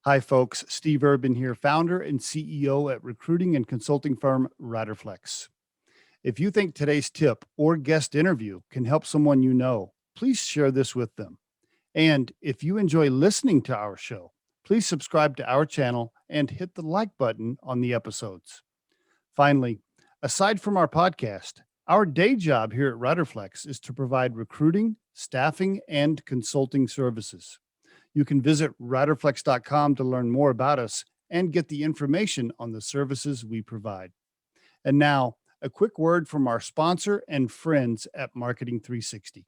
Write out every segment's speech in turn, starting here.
Hi, folks. Steve Urban here, founder and CEO at recruiting and consulting firm Riderflex. If you think today's tip or guest interview can help someone you know, please share this with them. And if you enjoy listening to our show, please subscribe to our channel and hit the like button on the episodes. Finally, aside from our podcast, our day job here at Riderflex is to provide recruiting, staffing, and consulting services. You can visit riderflex.com to learn more about us and get the information on the services we provide. And now, a quick word from our sponsor and friends at Marketing 360.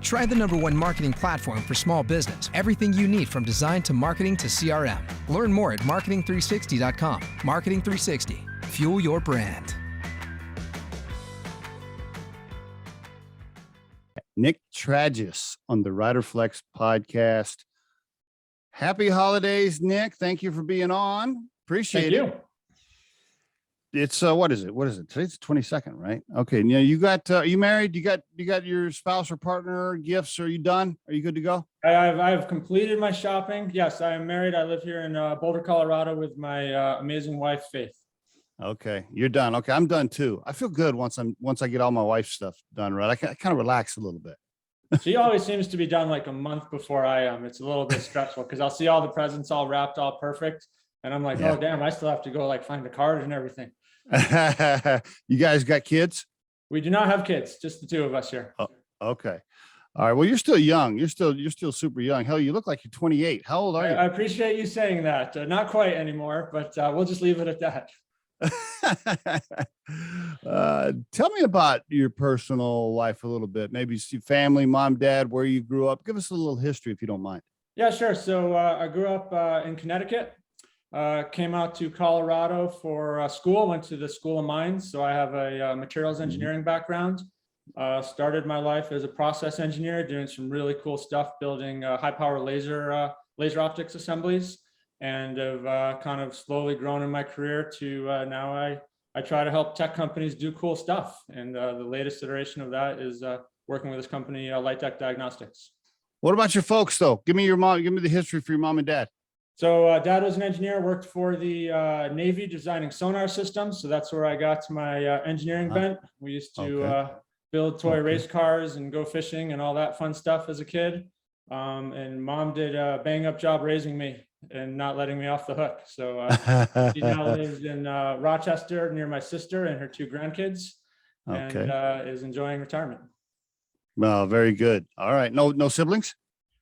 Try the #1 marketing platform for small business. Everything you need from design to marketing to CRM. Learn more at marketing360.com. Marketing 360. Fuel your brand. Nick Traggis on the Riderflex podcast. Happy holidays, Nick. Thank you for being on. Appreciate it. It's what is it? Today's the 22nd, right? Okay. Now you got are you married? You got your spouse or partner gifts? Are you done? Are you good to go? I've completed my shopping. Yes, I am married. I live here in Boulder, Colorado with my amazing wife, Faith. Okay, you're done. Okay, I'm done too. I feel good once I get all my wife's stuff done, right? I kind of relax a little bit. She always seems to be done like a month before I am. It's a little bit stressful because I'll see all the presents all wrapped, all perfect. And I'm like, yeah. Oh, damn, I still have to go like find the card and everything. You guys got kids? We do not have kids, just the two of us here. Oh, okay. All right. Well, you're still young. You're still super young. Hell, you look like you're 28. How old are you? I appreciate you saying that. Not quite anymore, but we'll just leave it at that. Tell me about your personal life a little bit. Maybe family, mom, dad, where you grew up. Give us a little history if you don't mind. Yeah, sure. So I grew up in Connecticut. Came out to Colorado for school, went to the School of Mines. So I have a materials engineering background. Started my life as a process engineer, doing some really cool stuff, building high power laser optics assemblies, and have kind of slowly grown in my career to now I try to help tech companies do cool stuff. And the latest iteration of that is working with this company, LightDeck Diagnostics. What about your folks though? Give me the history for your mom and dad. So dad was an engineer, worked for the Navy designing sonar systems. So that's where I got my engineering bent. We used to build toy race cars and go fishing and all that fun stuff as a kid. And mom did a bang up job raising me and not letting me off the hook. So she now lives in Rochester near my sister and her two grandkids, and is enjoying retirement. Well, very good. All right. No siblings?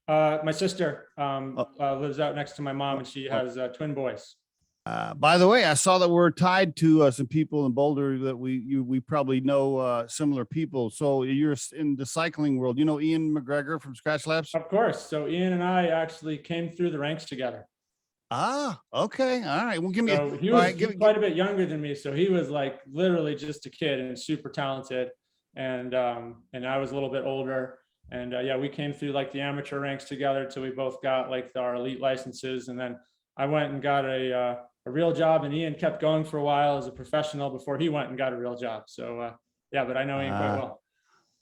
My sister lives out next to my mom, and she has twin boys. By the way, I saw that we're tied to some people in Boulder that we probably know similar people. So you're in the cycling world. You know Ian McGregor from Scratch Labs? Of course. So Ian and I actually came through the ranks together. Ah, okay. All right. Well, he was quite a bit younger than me. So he was like literally just a kid and super talented. And I was a little bit older. And yeah, we came through like the amateur ranks together till we both got like our elite licenses. And then I went and got a real job, and Ian kept going for a while as a professional before he went and got a real job. So yeah, but I know Ian quite well.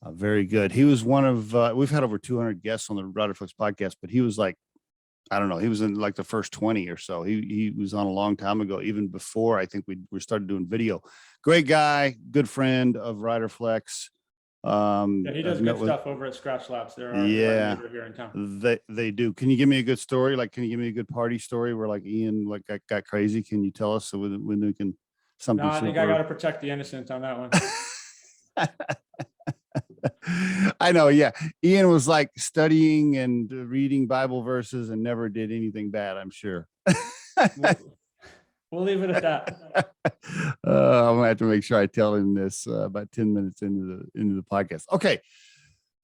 Very good. He was one of, we've had over 200 guests on the Riderflex podcast, but he was like, I don't know, he was in like the first 20 or so. He was on a long time ago, even before I think we started doing video. Great guy, good friend of Riderflex. Yeah, he does good stuff over at Scratch Labs. They're here in town. They do. Can you give me a good story? Like, can you give me a good party story where like Ian like got crazy? Can you tell us so when we can something? No, I think I got to protect the innocent on that one. I know. Yeah, Ian was like studying and reading Bible verses and never did anything bad, I'm sure. We'll leave it at that. I'm gonna have to make sure I tell him this about 10 minutes into the podcast. Okay,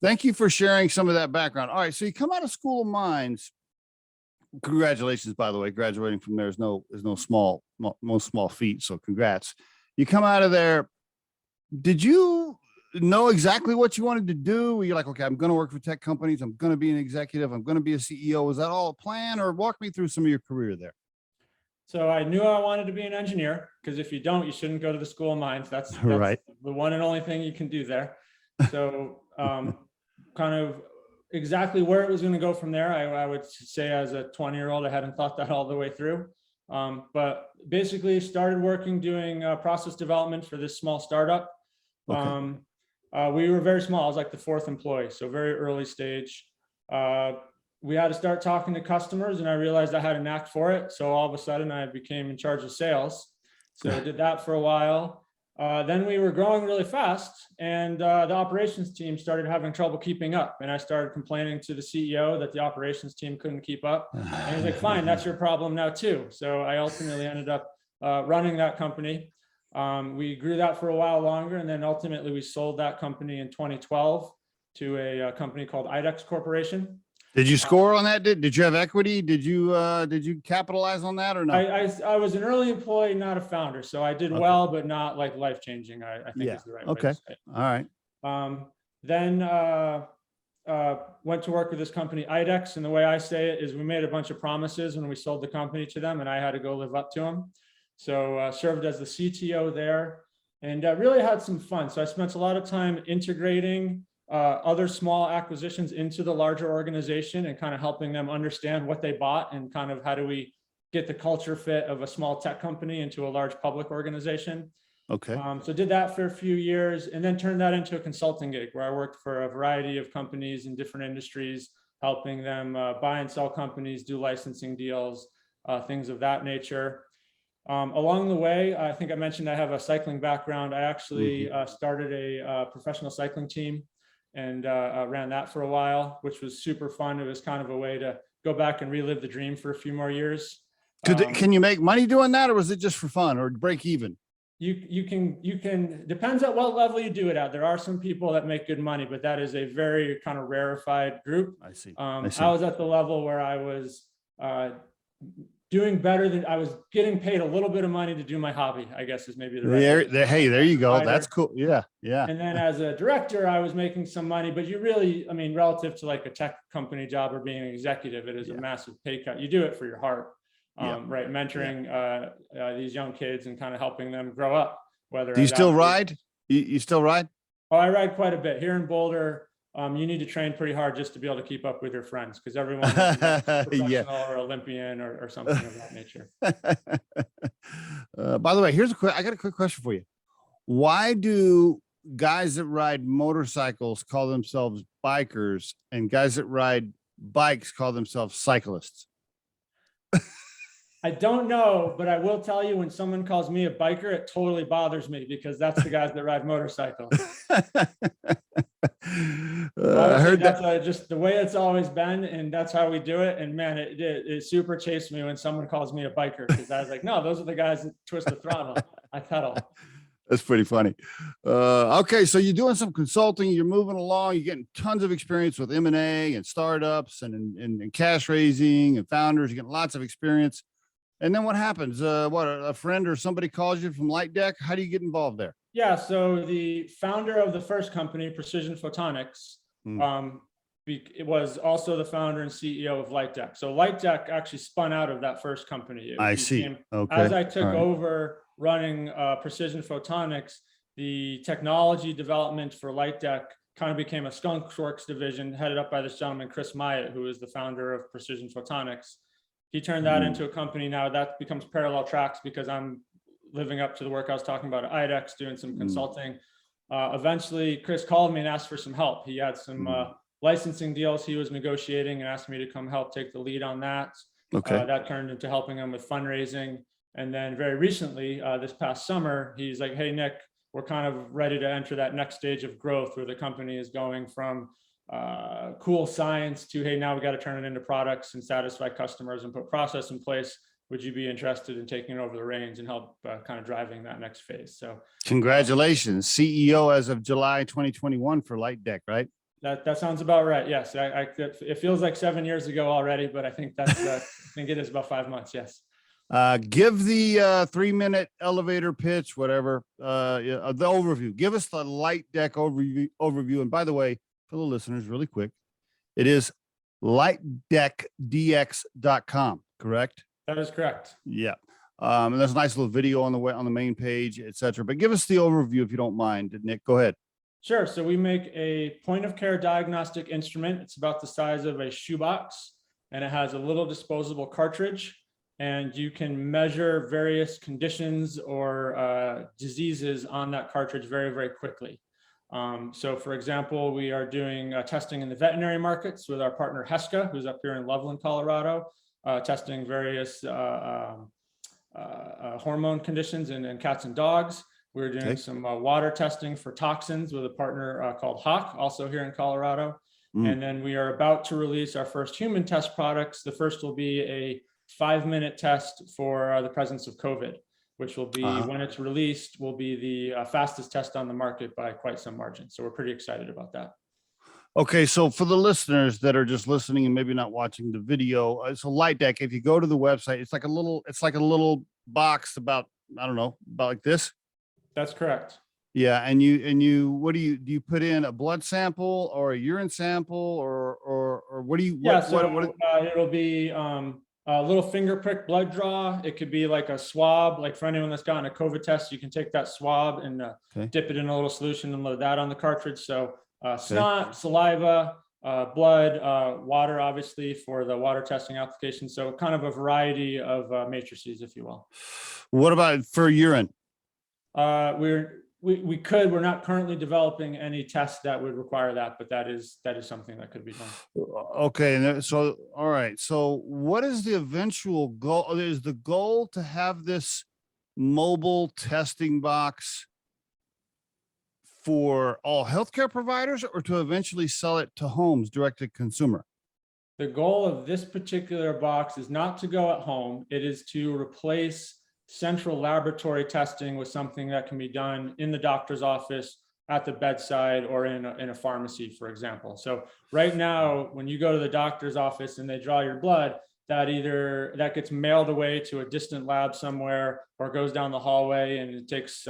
thank you for sharing some of that background. All right, so you come out of School of Mines. Congratulations, by the way. Graduating from there is no small feat. So congrats. You come out of there. Did you know exactly what you wanted to do? Were you like, okay, I'm going to work for tech companies. I'm going to be an executive. I'm going to be a CEO. Was that all a plan, or walk me through some of your career there? So I knew I wanted to be an engineer, because if you don't, you shouldn't go to the School of Mines. That's right. The one and only thing you can do there. So kind of exactly where it was going to go from there. I would say as a 20-year-old, I hadn't thought that all the way through. But basically started working doing process development for this small startup. Okay. We were very small. I was like the 4th employee, so very early stage. We had to start talking to customers, and I realized I had a knack for it. So all of a sudden I became in charge of sales. So I did that for a while. Then we were growing really fast, and the operations team started having trouble keeping up. And I started complaining to the CEO that the operations team couldn't keep up. And he's like, fine, that's your problem now too. So I ultimately ended up running that company. We grew that for a while longer, and then ultimately we sold that company in 2012 to a company called IDEX Corporation. Did you score on that? Did you have equity? Did you capitalize on that or not? I was an early employee, not a founder. So I did well, but not like life-changing, I think is the right way to say it. All right. Then went to work with this company, IDEX. And the way I say it is we made a bunch of promises when we sold the company to them, and I had to go live up to them. So served as the CTO there, and really had some fun. So I spent a lot of time integrating other small acquisitions into the larger organization and kind of helping them understand what they bought and kind of how do we get the culture fit of a small tech company into a large public organization. Okay. So did that for a few years, and then turned that into a consulting gig where I worked for a variety of companies in different industries, helping them buy and sell companies, do licensing deals, things of that nature. Along the way, I think I mentioned I have a cycling background. I actually started a professional cycling team and ran that for a while, which was super fun. It was kind of a way to go back and relive the dream for a few more years. Can you make money doing that, or was it just for fun or break even? You can, depends on what level you do it at. There are some people that make good money, but that is a very kind of rarefied group. I see. I was at the level where I was doing better than I was getting paid a little bit of money to do my hobby, I guess is maybe the right there. Hey, there you go. That's cool. Yeah. And then as a director, I was making some money, but you really, I mean, relative to like a tech company job or being an executive, it is a massive pay cut. You do it for your heart, right? Mentoring these young kids and kind of helping them grow up. Whether do you still ride? You still ride? Oh, I ride quite a bit here in Boulder. You need to train pretty hard just to be able to keep up with your friends, because everyone is professional or Olympian or something of that nature. By the way, I got a quick question for you. Why do guys that ride motorcycles call themselves bikers and guys that ride bikes call themselves cyclists? I don't know, but I will tell you, when someone calls me a biker, it totally bothers me because that's the guys that ride motorcycles. I heard that's just the way it's always been, and that's how we do it. And man, it super chased me when someone calls me a biker, because I was like, no, those are the guys that twist the throttle. I pedal. That's pretty funny. Okay, so you're doing some consulting, you're moving along, you're getting tons of experience with M&A and startups and cash raising and founders. You're getting lots of experience. And then what happens? A friend or somebody calls you from LightDeck? How do you get involved there? Yeah, so the founder of the first company, Precision Photonics, it was also the founder and CEO of LightDeck. So LightDeck actually spun out of that first company. I see. Okay. As I took over running Precision Photonics, the technology development for LightDeck kind of became a skunkworks division headed up by this gentleman, Chris Myatt, who is the founder of Precision Photonics. He turned that into a company now that becomes Parallel Tracks, because I'm living up to the work I was talking about at IDEX, doing some consulting. Eventually, Chris called me and asked for some help. He had some licensing deals he was negotiating and asked me to come help take the lead on that. Okay. That turned into helping him with fundraising. And then very recently, this past summer, he's like, hey, Nick, we're kind of ready to enter that next stage of growth where the company is going from cool science to, hey, now we got to turn it into products and satisfy customers and put process in place. Would you be interested in taking over the reins and help kind of driving that next phase? So congratulations, CEO as of July 2021 for LightDeck, right? That sounds about right. Yes, it feels like 7 years ago already, but I think that's I think it is about 5 months. Yes. Give the 3-minute elevator pitch, whatever, the overview. Give us the LightDeck overview. And by the way, for the listeners, really quick, it is lightdeckdx.com, correct? That is correct. Yeah. And there's a nice little video on the main page, etc. But give us the overview if you don't mind, Nick. Go ahead. Sure. So we make a point of care diagnostic instrument. It's about the size of a shoebox, and it has a little disposable cartridge, and you can measure various conditions or diseases on that cartridge very, very quickly. So for example, we are doing testing in the veterinary markets with our partner Heska, who's up here in Loveland, Colorado, testing various hormone conditions in cats and dogs. We're doing some water testing for toxins with a partner called Hawk, also here in Colorado. And then we are about to release our first human test products. The first will be a 5-minute test for the presence of COVID, which will be, when it's released, will be the fastest test on the market by quite some margin. So we're pretty excited about that. Okay, so for the listeners that are just listening and maybe not watching the video, so LightDeck, if you go to the website, it's like a little box about, I don't know, about like this. That's correct. Yeah, and you, what do you put in, a blood sample or a urine sample or what do you? It'll be a little finger prick blood draw. It could be like a swab. Like for anyone that's gotten a COVID test, you can take that swab and dip it in a little solution and load that on the cartridge. So snot, saliva, blood, water, obviously for the water testing application. So kind of a variety of matrices, if you will. What about for urine? We're not currently developing any tests that would require that, but that is something that could be done. Okay. And so, all right. So what is the eventual goal? Is the goal to have this mobile testing box for all healthcare providers or to eventually sell it to homes direct to consumer? The goal of this particular box is not to go at home. It is to replace central laboratory testing with something that can be done in the doctor's office, at the bedside, or in a pharmacy, for example. So right now, when you go to the doctor's office and they draw your blood, that gets mailed away to a distant lab somewhere or goes down the hallway, and it takes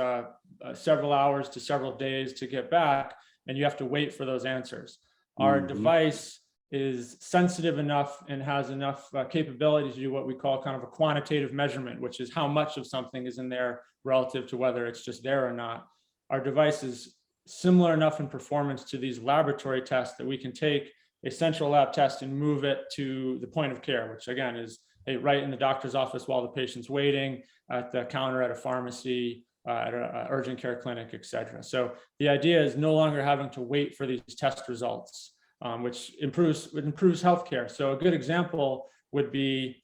several hours to several days to get back, and you have to wait for those answers. Our device is sensitive enough and has enough capability to do what we call kind of a quantitative measurement, which is how much of something is in there relative to whether it's just there or not. Our device is similar enough in performance to these laboratory tests that we can take a central lab test and move it to the point of care, which again is right in the doctor's office while the patient's waiting, at the counter at a pharmacy, at an urgent care clinic, et cetera. So the idea is no longer having to wait for these test results, which improves healthcare. So a good example would be,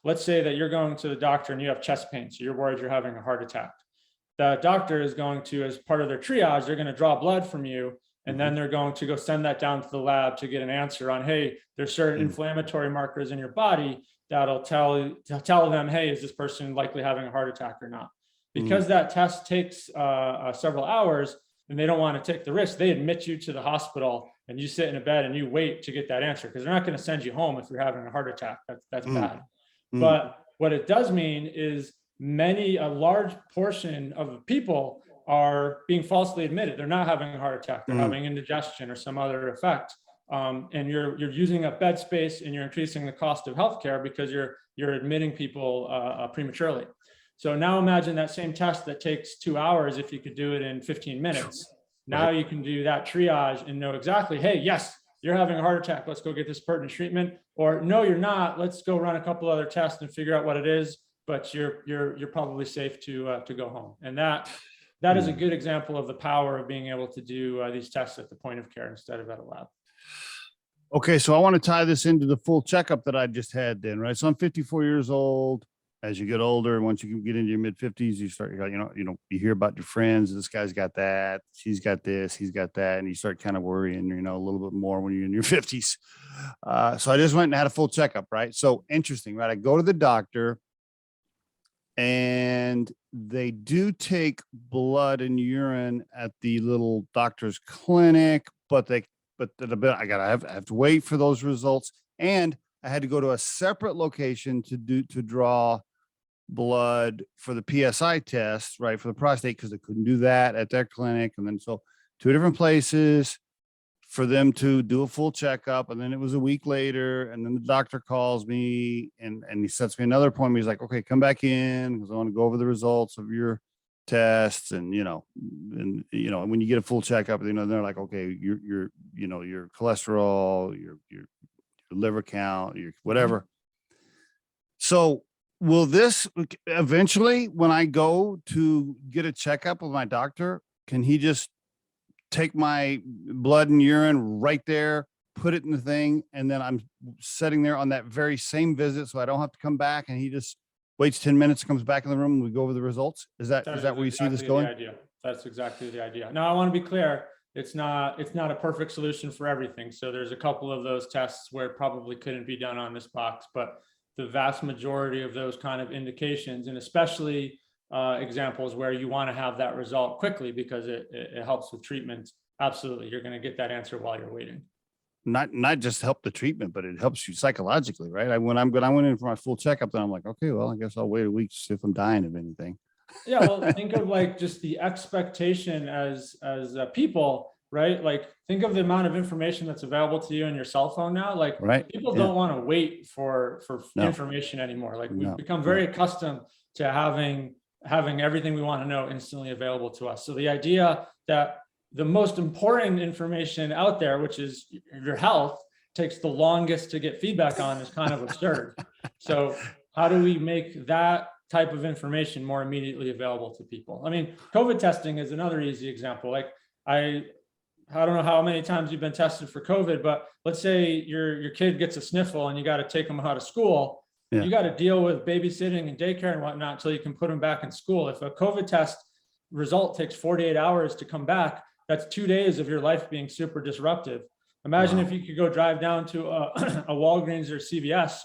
let's say that you're going to the doctor and you have chest pain, so you're worried you're having a heart attack. The doctor is going to, as part of their triage, they're going to draw blood from you, and then they're going to go send that down to the lab to get an answer on, hey, there's certain inflammatory markers in your body that'll tell them, hey, is this person likely having a heart attack or not? Because that test takes several hours and they don't want to take the risk, they admit you to the hospital and you sit in a bed and you wait to get that answer, because they're not going to send you home if you're having a heart attack. That's bad. But what it does mean is a large portion of people are being falsely admitted. They're not having a heart attack. They're having indigestion or some other effect. And you're using up bed space and you're increasing the cost of healthcare because you're admitting people prematurely. So now imagine that same test that takes 2 hours, if you could do it in 15 minutes. Now you can do that triage and know exactly, hey, yes, you're having a heart attack. Let's go get this pertinent treatment. Or no, you're not. Let's go run a couple other tests and figure out what it is. But you're probably safe to go home. And that is a good example of the power of being able to do these tests at the point of care instead of at a lab. Okay, so I want to tie this into the full checkup that I just had then, right? So I'm 54 years old. As you get older, once you get into your mid 50s, you start, you hear about your friends. This guy's got that, she's got this, he's got that. And you start kind of worrying, a little bit more when you're in your 50s. So I just went and had a full checkup, right? So interesting, right? I go to the doctor and they do take blood and urine at the little doctor's clinic, but I have to wait for those results. And I had to go to a separate location to draw blood for the PSI test, right, for the prostate, because they couldn't do that at their clinic. And then so 2 different places for them to do a full checkup. And then it was a week later, and then the doctor calls me and he sets me another appointment. He's like, okay, come back in because I want to go over the results of your tests and, when you get a full checkup, they're like, okay, your cholesterol, your liver count, your whatever. So will this eventually, when I go to get a checkup with my doctor, can he just take my blood and urine right there, put it in the thing, and then I'm sitting there on that very same visit, so I don't have to come back, and he just waits 10 minutes, comes back in the room, and we go over the results? Is that where you see this going? That's exactly the idea. Now, I want to be clear. It's not a perfect solution for everything. So there's a couple of those tests where it probably couldn't be done on this box, but the vast majority of those kind of indications, and especially examples where you want to have that result quickly because it helps with treatment. Absolutely. You're going to get that answer while you're waiting. Not just help the treatment, but it helps you psychologically, right? When I went in for my full checkup, then I'm like, okay, well, I guess I'll wait a week to see if I'm dying of anything. Yeah, well, think of like just the expectation as people, right? Like think of the amount of information that's available to you on your cell phone now. Like people don't want to wait for information anymore. Like we've become very accustomed to having everything we want to know instantly available to us. So the idea that the most important information out there, which is your health, takes the longest to get feedback on is kind of absurd. So how do we make that type of information more immediately available to people? I mean, COVID testing is another easy example. Like I don't know how many times you've been tested for COVID, but let's say your kid gets a sniffle and you got to take them out of school. Yeah. You got to deal with babysitting and daycare and whatnot until you can put them back in school. If a COVID test result takes 48 hours to come back, that's 2 days of your life being super disruptive. Imagine if you could go drive down to a Walgreens or CVS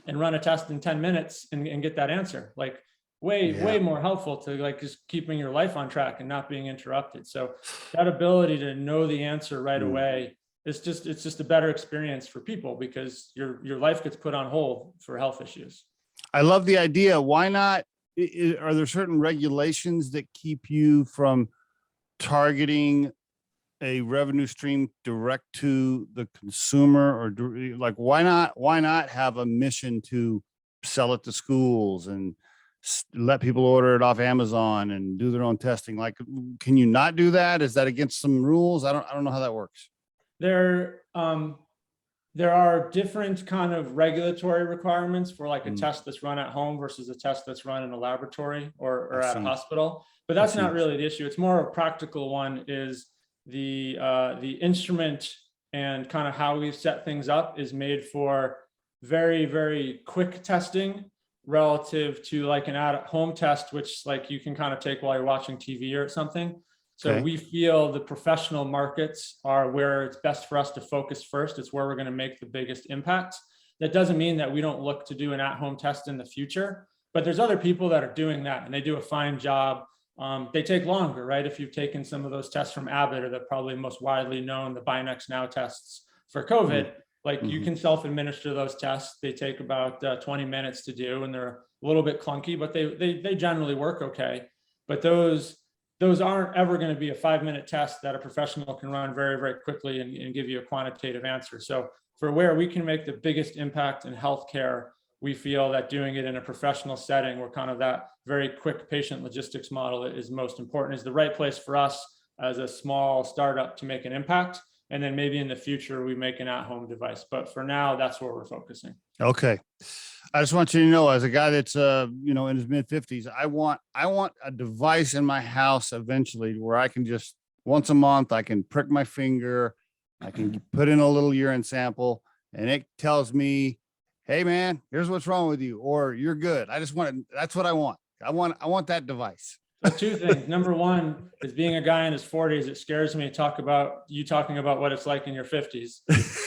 and run a test in 10 minutes and get that answer. Like way more helpful to like just keeping your life on track and not being interrupted. So that ability to know the answer right away, it's just a better experience for people because your life gets put on hold for health issues. I love the idea. Why not? Are there certain regulations that keep you from targeting a revenue stream direct to the consumer, or like why not have a mission to sell it to schools and let people order it off Amazon and do their own testing? Like, can you not do that? Is that against some rules? I don't know how that works. There are different kind of regulatory requirements for like a test that's run at home versus a test that's run in a laboratory or at a hospital. But that's not really the issue. It's more a practical one is the instrument and kind of how we've set things up is made for very, very quick testing relative to like an at-home test, which like you can kind of take while you're watching TV or something. So we feel the professional markets are where it's best for us to focus first. It's where we're going to make the biggest impact. That doesn't mean that we don't look to do an at-home test in the future, but there's other people that are doing that and they do a fine job. They take longer, right? If you've taken some of those tests from Abbott or the probably most widely known, the Binex Now tests for COVID, like you can self-administer those tests. They take about 20 minutes to do, and they're a little bit clunky, but they generally work okay. But those aren't ever going to be a 5-minute test that a professional can run very, very quickly and give you a quantitative answer. So for where we can make the biggest impact in healthcare, we feel that doing it in a professional setting where kind of that very quick patient logistics model is most important, is the right place for us as a small startup to make an impact. And then maybe in the future, we make an at-home device. But for now, that's where we're focusing. Okay. I just want you to know, as a guy that's, in his mid-50s, I want a device in my house eventually where I can just once a month, I can prick my finger, I can put in a little urine sample, and it tells me, hey man, here's what's wrong with you, or you're good. I just want it. That's what I want. I want that device. So 2 things. Number 1 is being a guy in his 40s. It scares me to talk about you talking about what it's like in your 50s.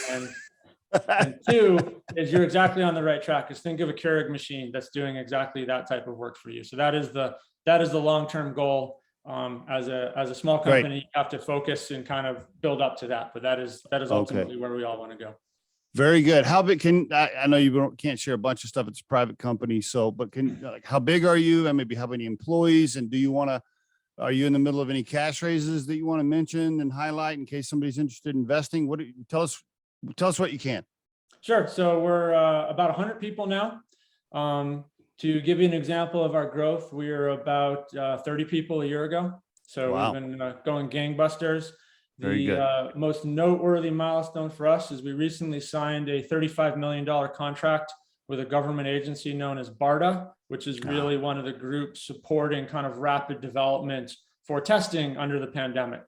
And 2 is you're exactly on the right track. Is think of a Keurig machine that's doing exactly that type of work for you. So that is the long-term goal. As a small company, you have to focus and kind of build up to that. But that is ultimately where we all want to go. Very good. How big I know you can't share a bunch of stuff. It's a private company. So, but how big are you, and maybe how many employees, and are you in the middle of any cash raises that you want to mention and highlight in case somebody's interested in investing? Tell us what you can. Sure. So we're about 100 people now. To give you an example of our growth, we were about 30 people a year ago. So Wow. we've been going gangbusters. Very good. The most noteworthy milestone for us is we recently signed a $35 million contract with a government agency known as BARDA, which is really one of the groups supporting kind of rapid development for testing under the pandemic.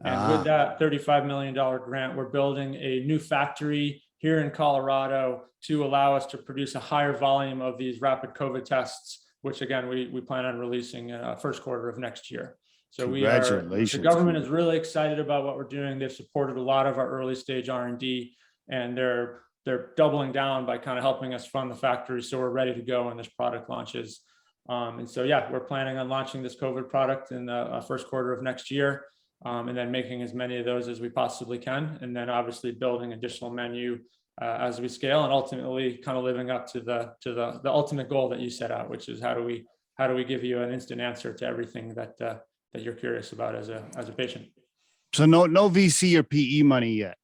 And with that $35 million grant, we're building a new factory here in Colorado to allow us to produce a higher volume of these rapid COVID tests, which again, we plan on releasing in first quarter of next year. So the government is really excited about what we're doing. They've supported a lot of our early stage R&D, and they're doubling down by kind of helping us fund the factory. So we're ready to go when this product launches. And so, yeah, we're planning on launching this COVID product in the first quarter of next year. And then making as many of those as we possibly can. And then obviously building additional menu as we scale, and ultimately kind of living up to the ultimate goal that you set out, which is how do we give you an instant answer to everything that you're curious about as a patient. So no VC or PE money yet.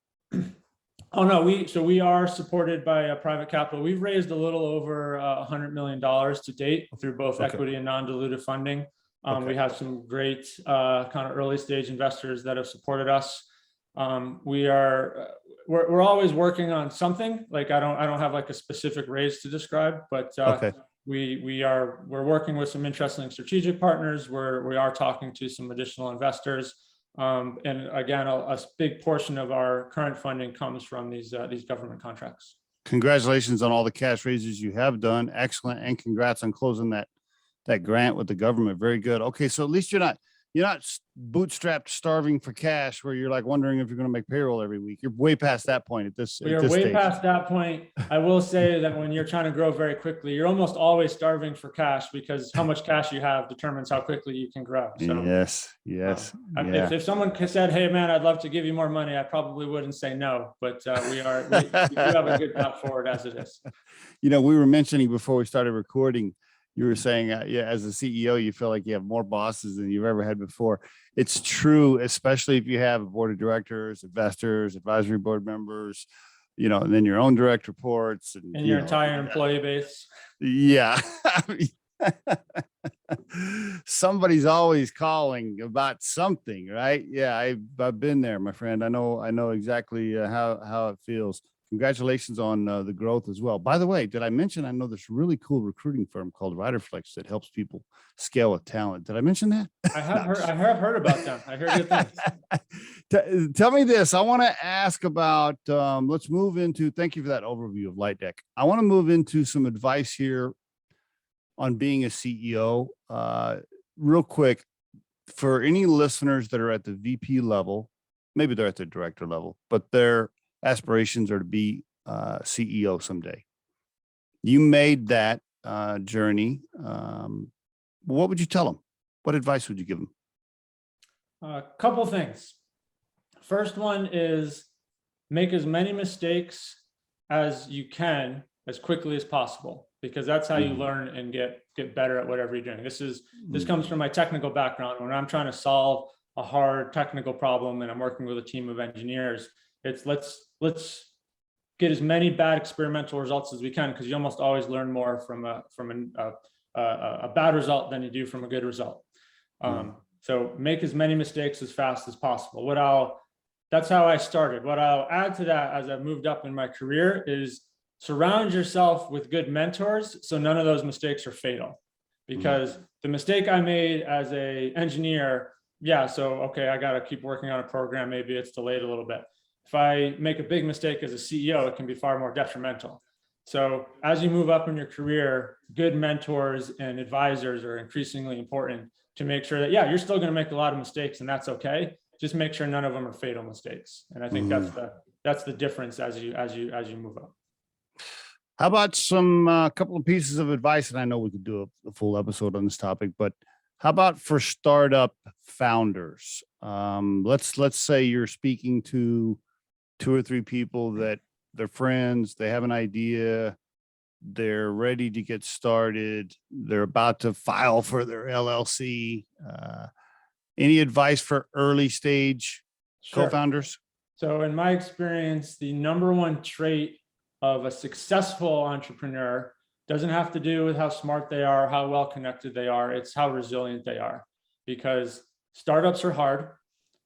Oh no, we are supported by private capital. We've raised a little over $100 million to date through both equity and non-dilutive funding. We have some great kind of early stage investors that have supported us. We're always working on something. Like I don't have like a specific raise to describe, but we're working with some interesting strategic partners where we are talking to some additional investors. And again, a big portion of our current funding comes from these government contracts. Congratulations on all the cash raises you have done. Excellent. And congrats on closing that grant with the government. Very good. Okay. So at least you're not bootstrapped, starving for cash where you're like wondering if you're going to make payroll every week. You're way past that point at this We are way past that point. I will say that when you're trying to grow very quickly, you're almost always starving for cash, because how much cash you have determines how quickly you can grow. So yes. If someone said, "Hey man, I'd love to give you more money," I probably wouldn't say no, but we do have a good path forward as it is. We were mentioning before we started recording, you were saying, as a CEO, you feel like you have more bosses than you've ever had before. It's true, especially if you have a board of directors, investors, advisory board members, and then your own direct reports and your entire employee base. Yeah. Somebody's always calling about something, right? Yeah, I've been there, my friend. I know exactly how it feels. Congratulations on the growth as well. By the way, did I mention, I know this really cool recruiting firm called Riderflex that helps people scale with talent. Did I mention that? I have heard about them. I heard good things. Tell me this. I want to ask about, let's move into, thank you for that overview of LightDeck. I want to move into some advice here on being a CEO. Real quick, for any listeners that are at the VP level, maybe they're at the director level, but they're aspirations are to be CEO someday. You made that journey. What would you tell them? What advice would you give them? A couple things. First one is make as many mistakes as you can as quickly as possible, because that's how you learn and get better at whatever you're doing. This comes from my technical background. When I'm trying to solve a hard technical problem and I'm working with a team of engineers, it's let's get as many bad experimental results as we can, because you almost always learn more from a bad result than you do from a good result. So make as many mistakes as fast as possible. That's how I started. What I'll add to that as I've moved up in my career is surround yourself with good mentors, so none of those mistakes are fatal. Because the mistake I made as an engineer, okay, I got to keep working on a program. Maybe it's delayed a little bit. If I make a big mistake as a CEO, it can be far more detrimental. So as you move up in your career, good mentors and advisors are increasingly important to make sure that, you're still going to make a lot of mistakes, and that's okay. Just make sure none of them are fatal mistakes. And I think that's the difference as you move up. How about some couple of pieces of advice? And I know we could do a full episode on this topic, but how about for startup founders? Let's say you're speaking to 2 or 3 people that they're friends, they have an idea, they're ready to get started, they're about to file for their LLC. Any advice for early stage co-founders? So in my experience, the number one trait of a successful entrepreneur Doesn't have to do with how smart they are, how well connected they are. It's how resilient they are, because startups are hard.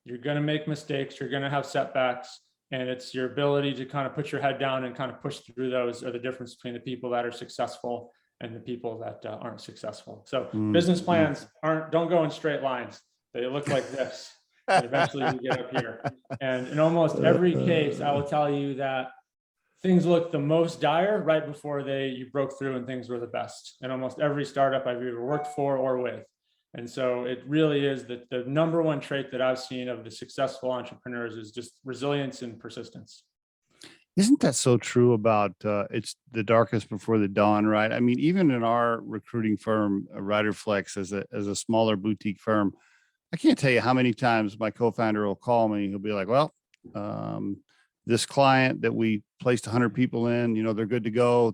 You're going to make mistakes. You're going to have setbacks, and it's your ability to kind of put your head down and kind of push through those are the difference between the people that are successful and the people that aren't successful. So business plans don't go in straight lines. They look like this. And eventually we get up here. And in almost every case, I will tell you that things look the most dire right before you broke through and things were the best. In almost every startup I've either worked for or with. And so it really is that the number one trait that I've seen of the successful entrepreneurs is just resilience and persistence. Isn't that so true about it's the darkest before the dawn, right? I mean, even in our recruiting firm, Riderflex, as a smaller boutique firm, I can't tell you how many times my co-founder will call me. He'll be like, well, this client that we placed 100 people in, they're good to go.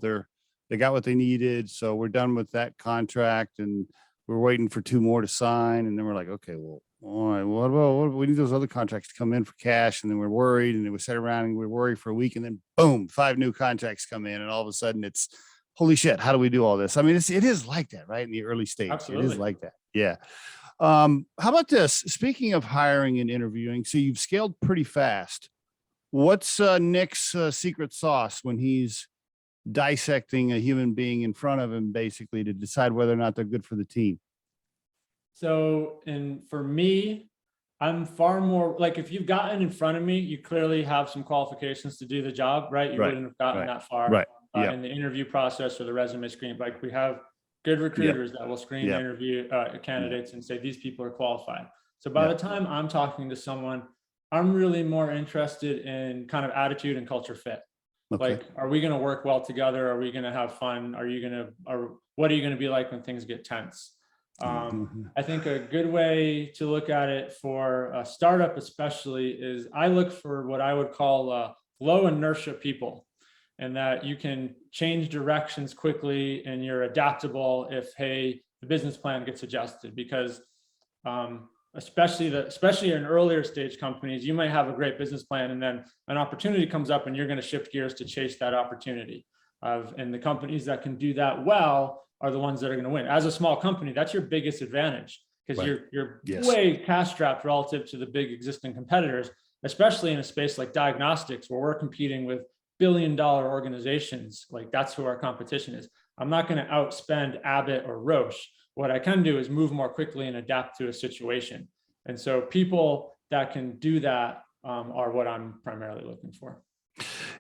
They got what they needed. So we're done with that contract and we're waiting for 2 more to sign. And then we're like, okay, well, all right, what about, we need those other contracts to come in for cash. And then we're worried, and then we sat around and we're worried for a week, and then boom, 5 new contracts come in. And all of a sudden it's, holy shit, how do we do all this? I mean, it is like that, right? In the early stage. Absolutely. It is like that. Yeah. How about this? Speaking of hiring and interviewing, so you've scaled pretty fast. What's Nick's secret sauce when he's dissecting a human being in front of him, basically to decide whether or not they're good for the team? So, and for me, I'm far more like, if you've gotten in front of me, you clearly have some qualifications to do the job, right? You wouldn't have gotten that far in the interview process or the resume screen. Like, we have good recruiters that will screen interview candidates and say, these people are qualified. So by the time I'm talking to someone, I'm really more interested in kind of attitude and culture fit. Okay. Like, are we going to work well together? Are we going to have fun? What are you going to be like when things get tense? I think a good way to look at it for a startup especially is I look for what I would call low inertia people, and that you can change directions quickly and you're adaptable if, hey, the business plan gets adjusted. Because especially in earlier stage companies, you might have a great business plan and then an opportunity comes up and you're going to shift gears to chase that opportunity. And the companies that can do that well are the ones that are going to win. As a small company, that's your biggest advantage, because you're way cash strapped relative to the big existing competitors, especially in a space like diagnostics, where we're competing with billion-dollar organizations. Like, that's who our competition is. I'm not going to outspend Abbott or Roche. What I can do is move more quickly and adapt to a situation. And so people that can do that are what I'm primarily looking for.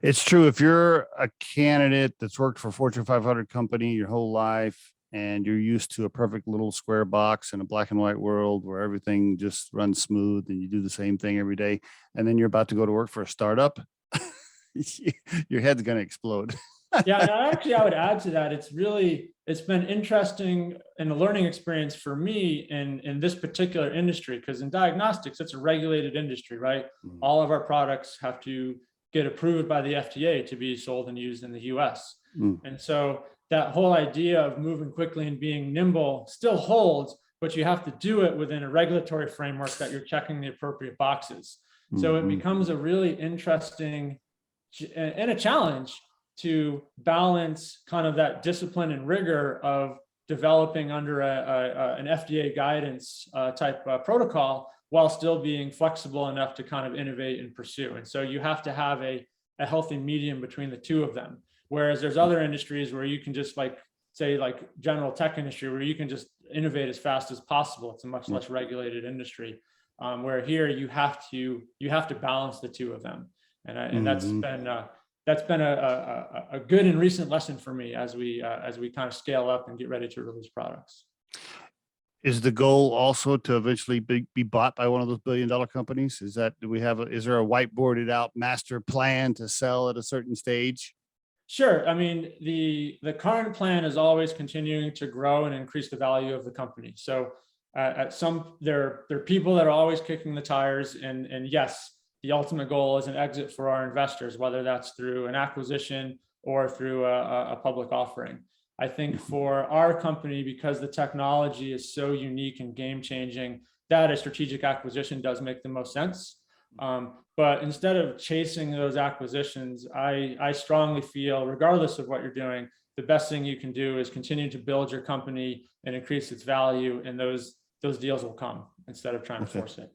It's true. If you're a candidate that's worked for a Fortune 500 company your whole life, and you're used to a perfect little square box in a black and white world where everything just runs smooth and you do the same thing every day, and then you're about to go to work for a startup, your head's going to explode. Yeah, and I would add to that. It's been interesting and a learning experience for me in this particular industry, because in diagnostics, it's a regulated industry, right? All of our products have to get approved by the FDA to be sold and used in the US. And so that whole idea of moving quickly and being nimble still holds, but you have to do it within a regulatory framework that you're checking the appropriate boxes. So it becomes a really interesting and a challenge to balance kind of that discipline and rigor of developing under an FDA guidance type protocol, while still being flexible enough to kind of innovate and pursue. And so you have to have a healthy medium between the two of them. Whereas there's other industries where you can just, like, say, like general tech industry, where you can just innovate as fast as possible. It's a much less regulated industry. Where here you have to balance the two of them. And that's been a good and recent lesson for me as we kind of scale up and get ready to release products. Is the goal also to eventually be bought by one of those billion-dollar companies? Is there a whiteboarded out master plan to sell at a certain stage? Sure. I mean, the current plan is always continuing to grow and increase the value of the company. So there are people that are always kicking the tires, and yes, the ultimate goal is an exit for our investors, whether that's through an acquisition or through a public offering. I think for our company, because the technology is so unique and game-changing, that a strategic acquisition does make the most sense. But instead of chasing those acquisitions, I strongly feel, regardless of what you're doing, the best thing you can do is continue to build your company and increase its value, and those deals will come instead of trying to force it.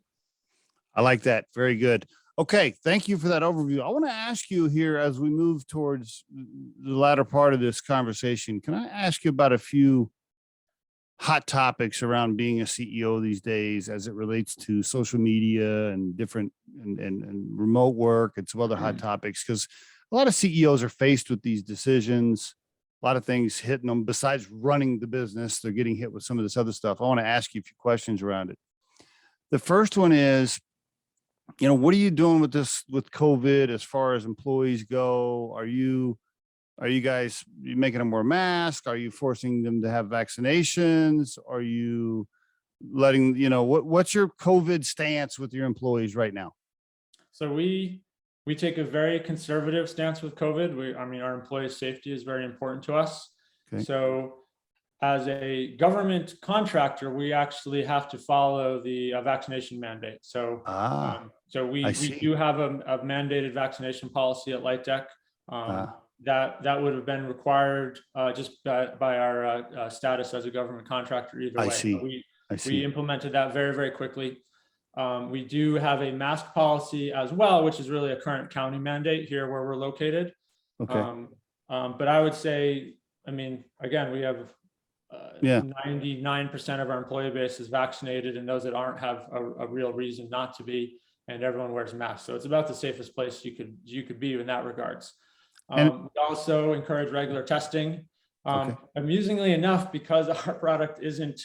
I like that. Very good. Okay. Thank you for that overview. I want to ask you here as we move towards the latter part of this conversation, can I ask you about a few hot topics around being a CEO these days as it relates to social media and different and remote work and some other hot topics? Because a lot of CEOs are faced with these decisions, a lot of things hitting them besides running the business. They're getting hit with some of this other stuff. I want to ask you a few questions around it. The first one is, what are you doing with this, with COVID, as far as employees go? Are you guys making them wear masks? Are you forcing them to have vaccinations? Are you letting, what's your COVID stance with your employees right now? So we take a very conservative stance with COVID. Our employees' safety is very important to us. Okay. So as a government contractor, we actually have to follow the vaccination mandate. So, we do have a mandated vaccination policy at LightDeck. That would have been required just by our status as a government contractor either way. I see. We implemented that very, very quickly. We do have a mask policy as well, which is really a current county mandate here where we're located. Okay. But I would say, again, we have 99% of our employee base is vaccinated, and those that aren't have a real reason not to be, and everyone wears masks. So it's about the safest place you could be in that regards. We also encourage regular testing. Amusingly enough, because our product isn't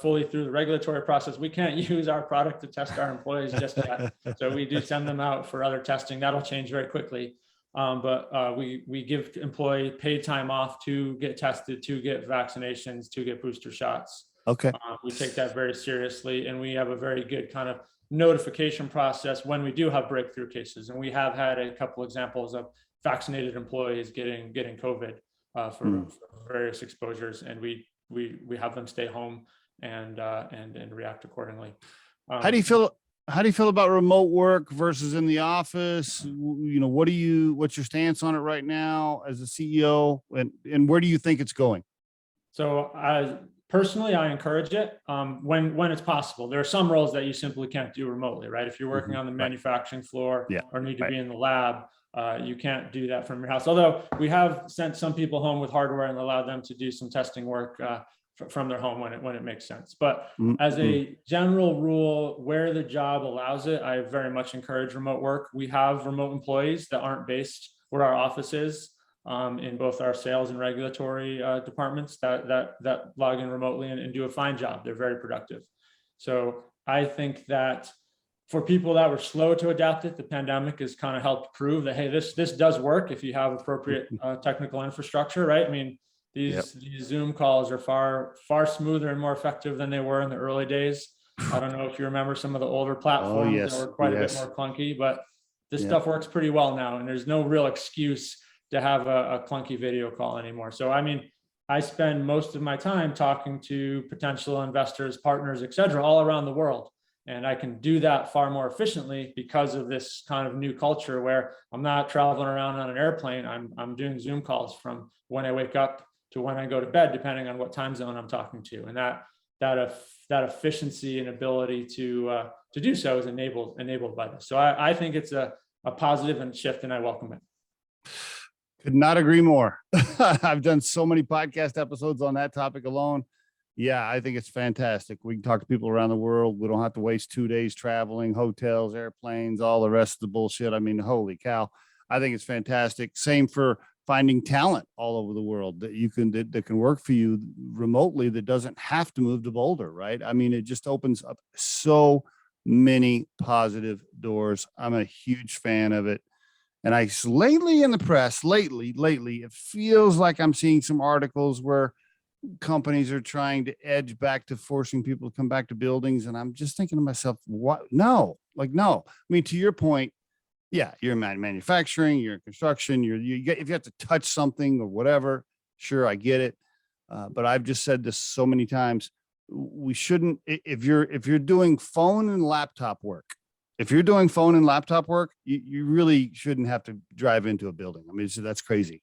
fully through the regulatory process, we can't use our product to test our employees just yet. So we do send them out for other testing. That'll change very quickly. But we give employee paid time off to get tested, to get vaccinations, to get booster shots. Okay. We take that very seriously, and we have a very good kind of notification process when we do have breakthrough cases. And we have had a couple examples of vaccinated employees getting COVID for various exposures, and we have them stay home and react accordingly. How do you feel about remote work versus in the office? What's your stance on it right now as a CEO, and where do you think it's going? So personally, I encourage it when it's possible. There are some roles that you simply can't do remotely, right? If you're working on the manufacturing floor or need to be in the lab, you can't do that from your house. Although we have sent some people home with hardware and allowed them to do some testing work from their home when it makes sense. But as a general rule, where the job allows it, I very much encourage remote work. We have remote employees that aren't based where our office is, in both our sales and regulatory departments that log in remotely and do a fine job. They're very productive. So I think that for people that were slow to adapt it, the pandemic has kind of helped prove that, hey, this does work if you have appropriate technical infrastructure, right? These Zoom calls are far smoother and more effective than they were in the early days. I don't know if you remember some of the older platforms that were quite a bit more clunky, but this stuff works pretty well now, and there's no real excuse to have a clunky video call anymore. So, I spend most of my time talking to potential investors, partners, et cetera, all around the world. And I can do that far more efficiently because of this kind of new culture where I'm not traveling around on an airplane. I'm doing Zoom calls from when I wake up to when I go to bed, depending on what time zone I'm talking to. And that efficiency and ability to do so is enabled by this. So I think it's a positive and shift, and I welcome it. Could not agree more. I've done so many podcast episodes on that topic alone. Yeah, I think it's fantastic. We can talk to people around the world. We don't have to waste 2 days traveling, hotels, airplanes, all the rest of the bullshit. Holy cow. I think it's fantastic. Same for finding talent all over the world that can work for you remotely, that doesn't have to move to Boulder, right? it just opens up so many positive doors. I'm a huge fan of it. And lately in the press, lately, it feels like I'm seeing some articles where companies are trying to edge back to forcing people to come back to buildings. And I'm just thinking to myself, what? No. To your point, yeah, you're in manufacturing, you're in construction, if you have to touch something or whatever, sure, I get it. But I've just said this so many times, we shouldn't, if you're doing phone and laptop work, you really shouldn't have to drive into a building. That's crazy.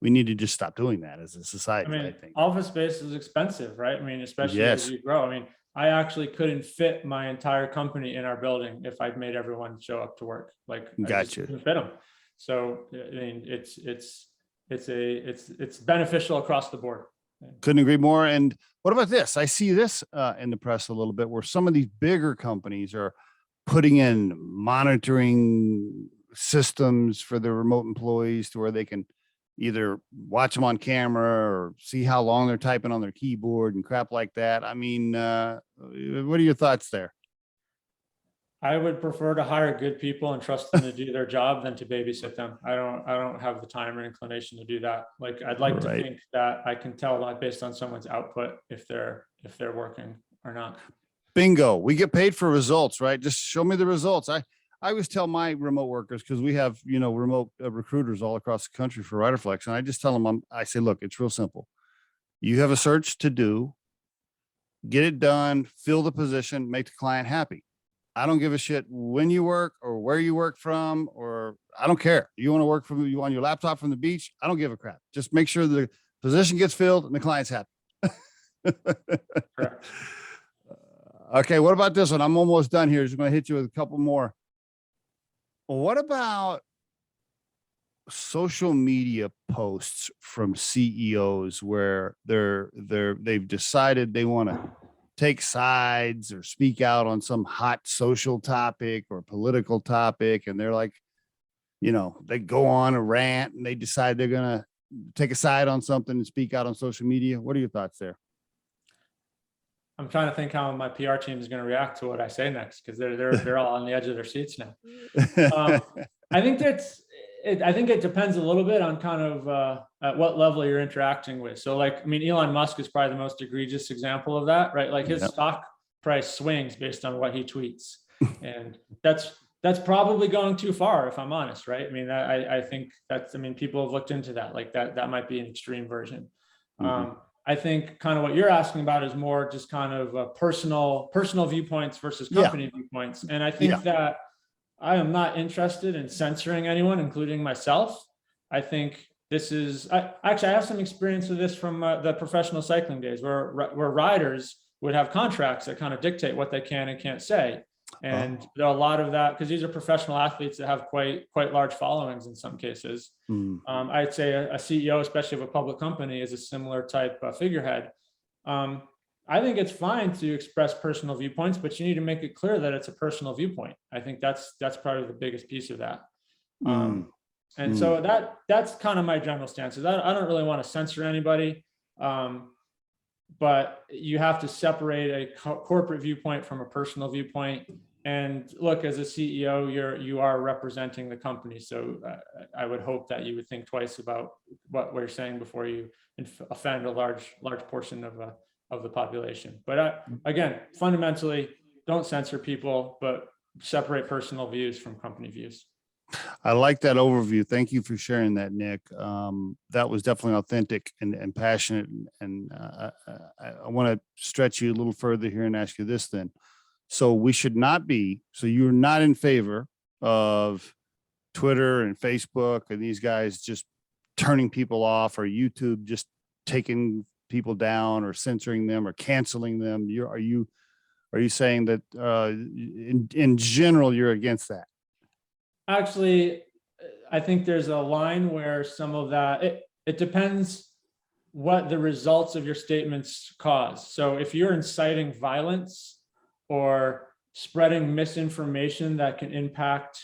we need to just stop doing that as a society, I think. Office space is expensive, right? Especially Yes. as you grow. I actually couldn't fit my entire company in our building if I'd made everyone show up to work. Like, I just Gotcha. couldn't fit them. So it's beneficial across the board. Couldn't agree more. And what about this? I see this in the press a little bit, where some of these bigger companies are putting in monitoring systems for their remote employees to where they can either watch them on camera or see how long they're typing on their keyboard and crap like that. What are your thoughts there? I would prefer to hire good people and trust them to do their job than to babysit them. I don't have the time or inclination to do that. Like, I'd like to think that I can tell that based on someone's output if they're working or not. Bingo. We get paid for results, right? Just show me the results. I always tell my remote workers, because we have, remote recruiters all across the country for Riderflex. And I just tell them, I say, look, it's real simple. You have a search to do, get it done, fill the position, make the client happy. I don't give a shit when you work or where you work from, or I don't care. You want to work from you on your laptop from the beach? I don't give a crap. Just make sure the position gets filled and the client's happy. Correct. Okay, what about this one? I'm almost done here. Just going to hit you with a couple more. What about social media posts from CEOs where they've decided they want to take sides or speak out on some hot social topic or political topic, and they're like, they go on a rant and they decide they're going to take a side on something and speak out on social media? What are your thoughts there? I'm trying to think how my PR team is going to react to what I say next, because they're all on the edge of their seats now. I think it depends a little bit on kind of at what level you're interacting with. So, Elon Musk is probably the most egregious example of that, right? Like, his stock price swings based on what he tweets, and that's probably going too far, if I'm honest, right? I think people have looked into that. Like, that might be an extreme version. Mm-hmm. I think kind of what you're asking about is more just kind of personal viewpoints versus company viewpoints. And I think that I am not interested in censoring anyone, including myself. I think this is, I have some experience with this from the professional cycling days, where riders would have contracts that kind of dictate what they can and can't say. And there are a lot of that, because these are professional athletes that have quite large followings in some cases. I'd say a CEO, especially of a public company, is a similar type figurehead. I think it's fine to express personal viewpoints, but you need to make it clear that it's a personal viewpoint. I think that's probably the biggest piece of that. So that's kind of my general stance. Is I don't really want to censor anybody, but you have to separate a corporate viewpoint from a personal viewpoint. And look, as a CEO, you are representing the company. So I would hope that you would think twice about what we're saying before you offend a large portion of the population. But again, fundamentally, don't censor people, but separate personal views from company views. I like that overview. Thank you for sharing that, Nick. That was definitely authentic and passionate. And I want to stretch you a little further here and ask you this then. So you're not in favor of Twitter and Facebook and these guys just turning people off, or YouTube just taking people down or censoring them or canceling them? Are you saying that in general you're against that? Actually, I think there's a line where some of that, it depends what the results of your statements cause. So if you're inciting violence or spreading misinformation that can impact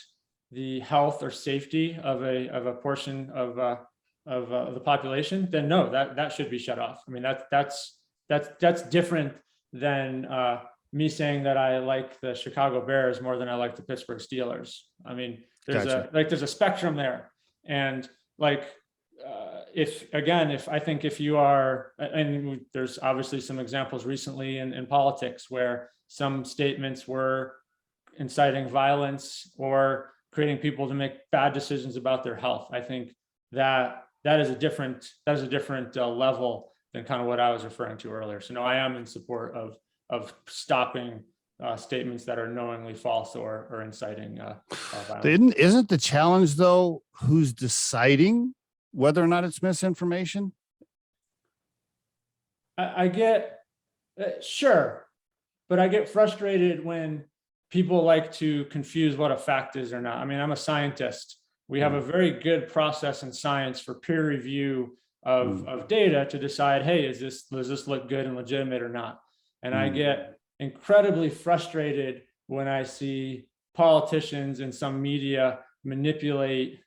the health or safety of a portion of the population, then no, that should be shut off. That's different than me saying that I like the Chicago Bears more than I like the Pittsburgh Steelers. There's a spectrum there. And if you are, and there's obviously some examples recently in politics where some statements were inciting violence or creating people to make bad decisions about their health. I think that is a different level than kind of what I was referring to earlier. So no, I am in support of stopping statements that are knowingly false or inciting violence. Isn't the challenge though who's deciding whether or not it's misinformation? I get, sure, but I get frustrated when people like to confuse what a fact is or not. I mean, I'm a scientist. We have a very good process in science for peer review of data to decide, hey, does this look good and legitimate or not? And I get incredibly frustrated when I see politicians and some media manipulate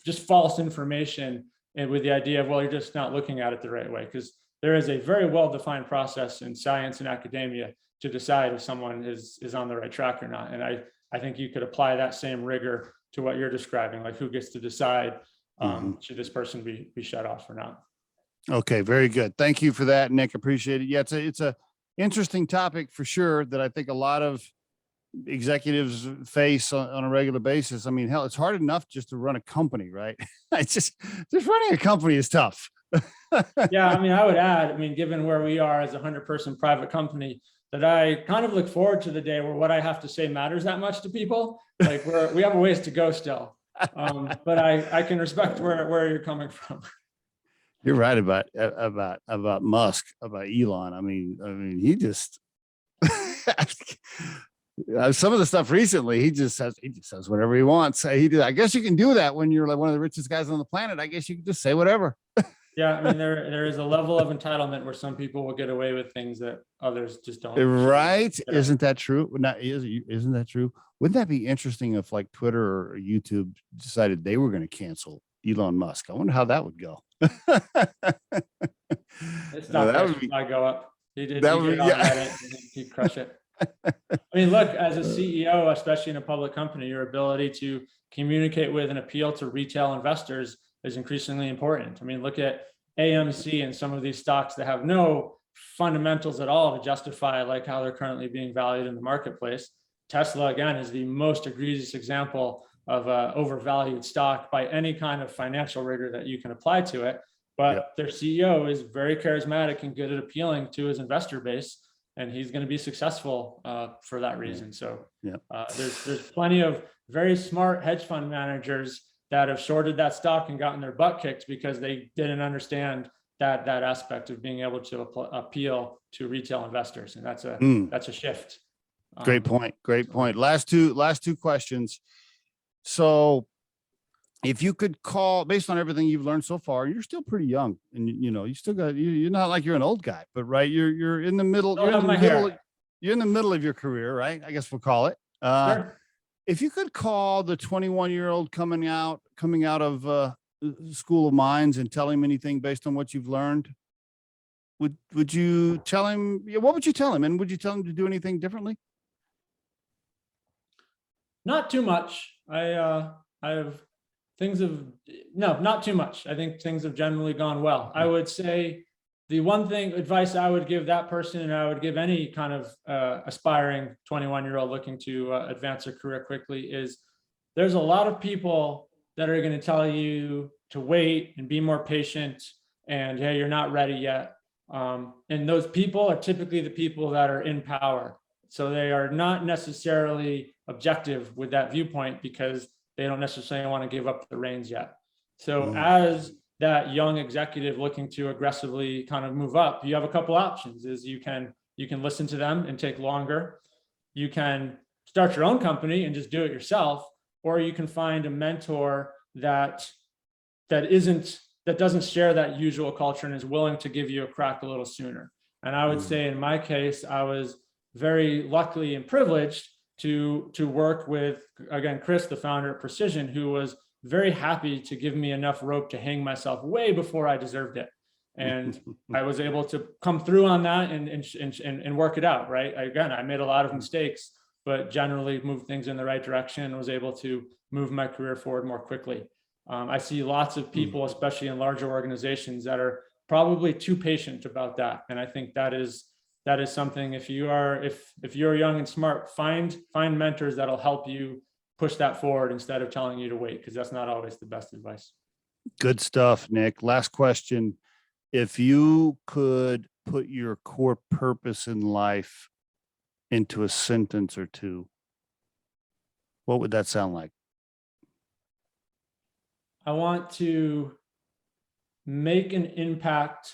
just false information, and with the idea of, well, you're just not looking at it the right way, because there is a very well-defined process in science and academia to decide if someone is on the right track or not. And I think you could apply that same rigor to what you're describing, like who gets to decide, should this person be shut off or not? Okay, very good. Thank you for that, Nick. Appreciate it. Yeah, it's a interesting topic for sure that I think a lot of executives face on a regular basis. I mean, hell, it's hard enough just to run a company, right? It's just running a company is tough. Yeah, I mean, I would add, I mean, given where we are as a 100-person private company, that I kind of look forward to the day where what I have to say matters that much to people. Like we have a ways to go still, but I can respect where you're coming from. You're right about Musk, about Elon. I mean, he just some of the stuff recently, he just says whatever he wants. I guess you can do that when you're like one of the richest guys on the planet. I guess you can just say whatever. Yeah, I mean, there is a level of entitlement where some people will get away with things that others just don't. Right? Yeah. Isn't that true? Isn't that true? Wouldn't that be interesting if like Twitter or YouTube decided they were going to cancel Elon Musk? I wonder how that would go. It's not I go up. He'd crush it. I mean, look, as a CEO, especially in a public company, your ability to communicate with and appeal to retail investors is increasingly important. I mean, look at AMC and some of these stocks that have no fundamentals at all to justify like how they're currently being valued in the marketplace. Tesla, again, is the most egregious example of a overvalued stock by any kind of financial rigor that you can apply to it. But their CEO is very charismatic and good at appealing to his investor base, and he's going to be successful for that reason. So there's plenty of very smart hedge fund managers that have shorted that stock and gotten their butt kicked because they didn't understand that aspect of being able to appeal to retail investors, and that's a shift. Great point. Great point. Last two questions. So, if you could call, based on everything you've learned so far, you're still pretty young, and you still got you're not like you're an old guy, but right, you're in the middle. You're in the middle of your career, right? I guess we'll call it. Sure. If you could call the 21-year-old coming out of School of Mines and tell him anything based on what you've learned, would you tell him? What would you tell him? And would you tell him to do anything differently? Not too much. Not too much. I think things have generally gone well. I would say the one advice I would give that person, and I would give any kind of aspiring 21-year-old looking to advance their career quickly, is there's a lot of people that are going to tell you to wait and be more patient and, hey, you're not ready yet. And those people are typically the people that are in power. So they are not necessarily objective with that viewpoint because they don't necessarily want to give up the reins yet. So as that young executive looking to aggressively kind of move up, you have a couple options. Is you can listen to them and take longer. You can start your own company and just do it yourself, or you can find a mentor that doesn't share that usual culture and is willing to give you a crack a little sooner. And I would say in my case, I was very lucky and privileged to work with, again, Chris, the founder of Precision, who was very happy to give me enough rope to hang myself way before I deserved it. And I was able to come through on that and work it out, right? Again, I made a lot of mistakes, but generally moved things in the right direction and was able to move my career forward more quickly. I see lots of people, especially in larger organizations, that are probably too patient about that. And I think that is something, if you're young and smart, find mentors that'll help you push that forward instead of telling you to wait, because that's not always the best advice. Good stuff, Nick. Last question. If you could put your core purpose in life into a sentence or two, what would that sound like? I want to make an impact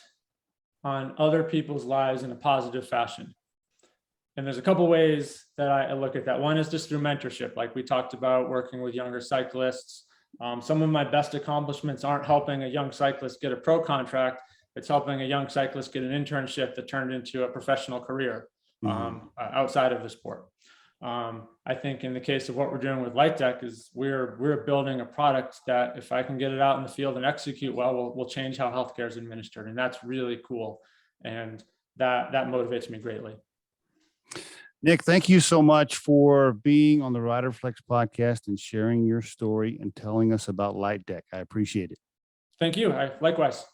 on other people's lives in a positive fashion. And there's a couple ways that I look at that. One is just through mentorship, like we talked about, working with younger cyclists. Some of my best accomplishments aren't helping a young cyclist get a pro contract. It's helping a young cyclist get an internship that turned into a professional career outside of the sport. I think in the case of what we're doing with LightDeck is we're building a product that if I can get it out in the field and execute well, will change how healthcare is administered. And that's really cool. And that motivates me greatly. Nick, thank you so much for being on the Riderflex podcast and sharing your story and telling us about LightDeck. I appreciate it. Thank you. Likewise.